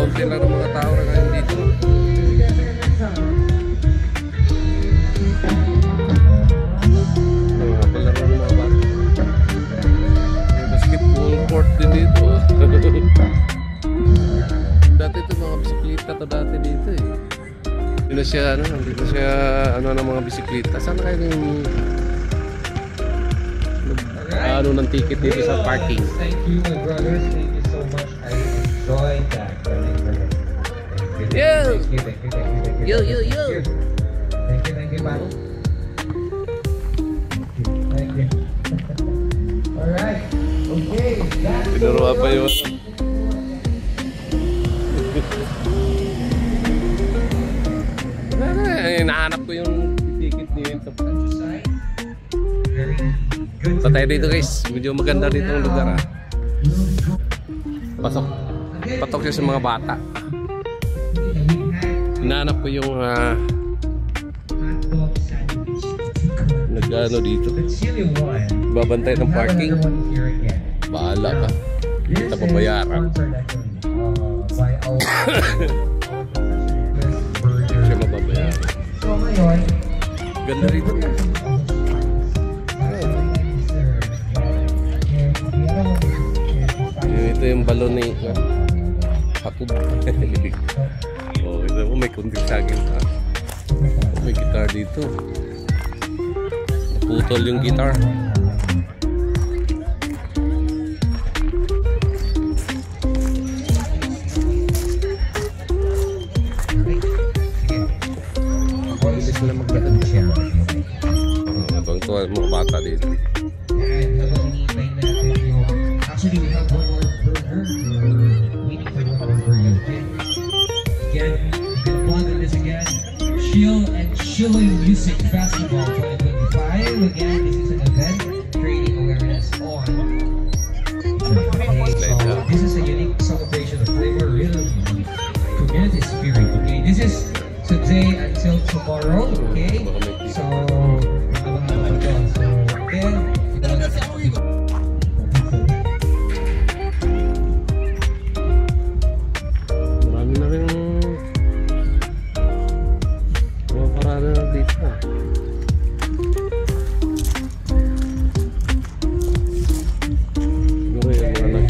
Kaunti lang ng mga tao na ngayon dito. Palaro ng mga bata. May basketball court din dito. Dati ito mga bisikleta to dati dito eh. Hindi na siya ng mga bisikleta. Sana kayo yung ng ticket dito sa parking. Thank you my brothers, thank you so much. I enjoyed that. Yo! Thank you. Thank you, man. Thank you. Alright. Okay. Pinuruan pa yun. Hinahanap ko yung ticket dito. Patay dito guys. Medyo maganda dito ang lugar ah. Patok siya sa mga bata. Hinahanap ko yung nag-ano dito. Babantay ng parking. Bahala ka. Kita pa bayaran. Siya mababayaran. Ganda rito. Ito yung balon ni Hakub. Oh, ito mo may kunting saging pa. May guitar dito. Naputol yung guitar. Bilis na maglakad siya. Habang tuwa mga bata dito. Actually, we have one more burger. We're waiting for one more burger. Again, you can plug on this again. Chill and Chilling Music Festival 2025. Again, this is an event creating awareness on. Okay, so this is a unique celebration of flavor, rhythm, community spirit. Okay, this is today until tomorrow. Okay, so then.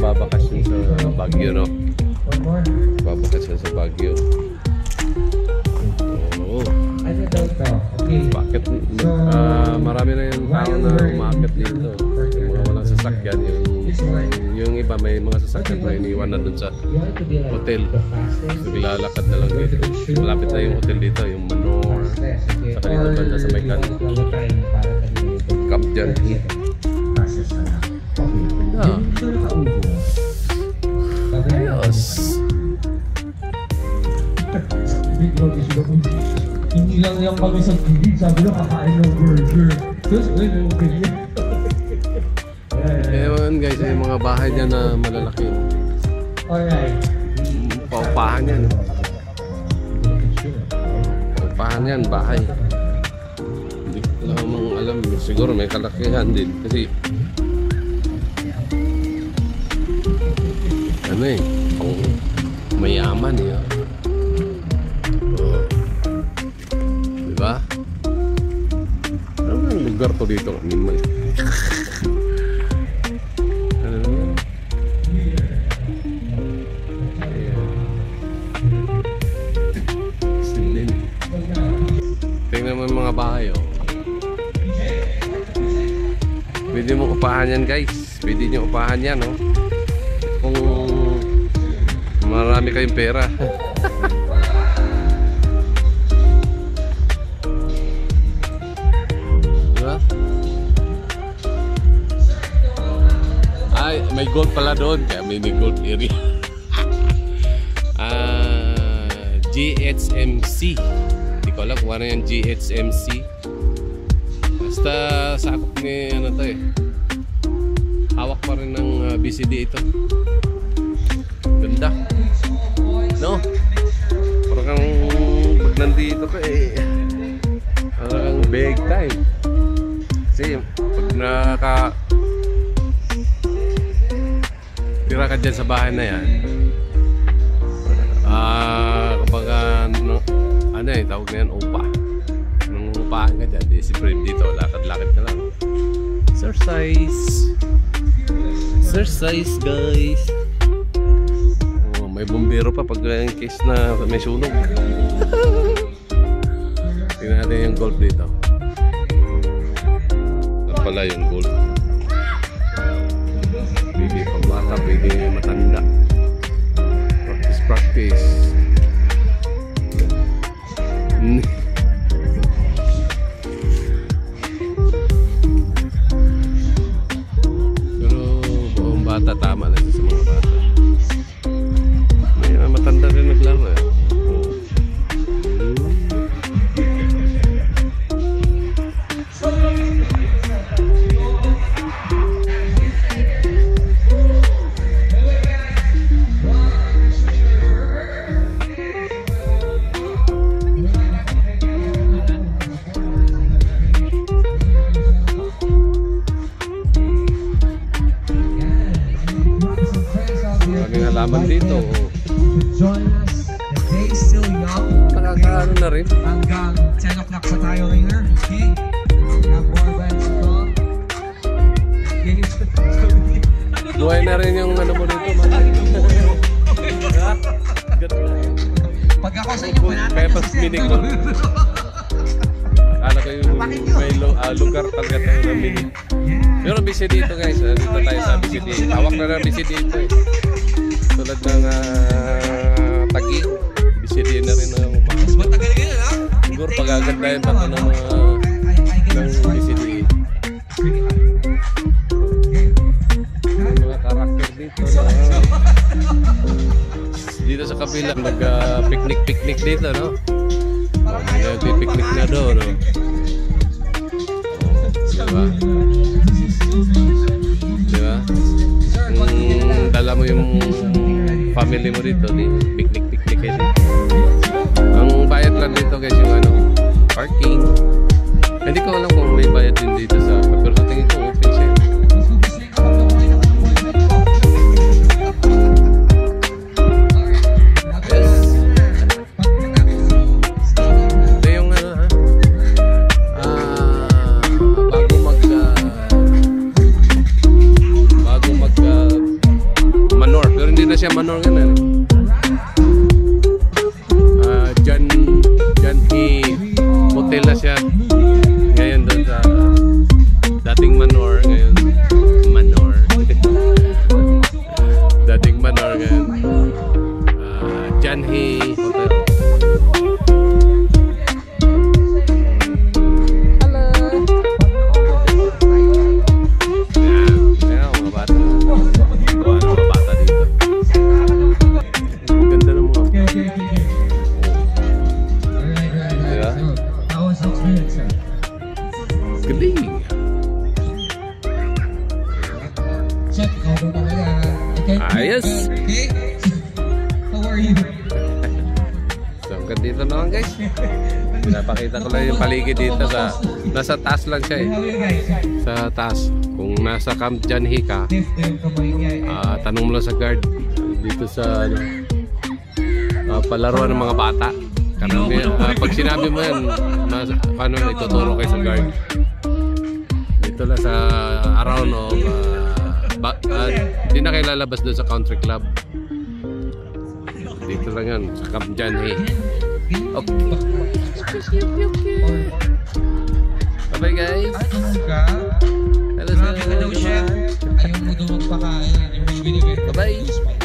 Babakasyon sa Baguio, no? Babakasyon sa Baguio. Oo. Ano daw to? Okay. Bakit? Marami na yung tao na umakit dito. Yung mga walang sasakyan. Yung iba may mga sasakyan na iniwan na dun sa hotel. Naglalakad na lang dito. Malapit na yung hotel dito. Yung Manor. Saka dito banda sa may camp dyan. Ayos. Hindi lang yung kami sa TV, sabi lang kakain ng burger. Tapos, Ewan guys, yung mga bahay dyan na malalaki. alright. Paupahan yan. Paupahan yan, bahay. Hindi ko lamang alam. Siguro may kalakihan din. Kasi ano eh, pang mayaman eh. Oh. Diba? Ano ang lugar to dito? Animal. Ano? Silin. Tingnan mo yung mga bahay oh. Pwede mo upahan yan guys. Pwede nyo upahan yan oh. Kung marami kayong pera. Diba? Ay, may gold pala doon. Kaya may gold area. GHMC. Hindi ko alam kung ano yung GHMC. Basta sakop ni ano to eh. Hawak pa rin ng BCD ito. Ganda. No? Parang kang pag nandito ka eh. Parang kang big time. Kasi pag tira ka dyan sa bahay na yan, si Fred dito, lakad-lakad ka lang. Exercise! Exercise guys! Oh, may bumbero pa pag in case na may sunog. Tingnan natin yung golf dito. Ito pala yung golf. Pwede pambata, pwede matanda. Practice. Pero buong bata, tama lang sa mga bata. May matanda rin naglaro eh. Halaman dito. Join us. The day is still young. Nakakaano na rin. Hanggang 10 o'clock pa tayo later. Okay? Have more events to come. Buhay na rin yung ano mo dito, man. Pag ako sa inyo, panatan Kaya pas minig ko. Akala ko yung may lugar talaga tayo na minig. Pero busy dito guys. Dito tayo sa busy dito. Hawak na lang busy dito eh. Tulad ng Taguig, busy din na rin ang mas matagal ganyan ha? siguro pagagandahin pa ito ng busy din. Mga karakter dito dito sa kabila nag-picnic dito, no? Nag-picnic na doon, no? Diba? Diba? Dala mo yung family mo dito, picnic kayo dito. Ang bayad lang dito guys yung ano, parking. Hindi ko alam kung may bayad din dito sa, pero sa tingin ko open siya. Yes. Ito yung ano bago mag manor, pero hindi na siya manor ganun. Janhi hotel na siya ngayon doon sa dating manor, ngayon manor. Dating manor ngayon Janhi hotel. Ayos. Okay. How are you? So hanggang dito na lang guys. Pinapakita ko lang yung paligid dito sa nasa taas lang siya eh. How are you guys? Sa taas. Kung nasa Camp Janhi ka, tanong mo lang sa guard dito sa palaruan ng mga bata. Karena pag sinabi mo yan, paano ituturo kayo sa guard. Dito lang sa around of hindi na kayo lalabas doon sa country club. Dito lang yan sa Camp Janhi. Okay. Bye bye guys. Hello sir. Ayaw mo daw magpakain. Bye bye.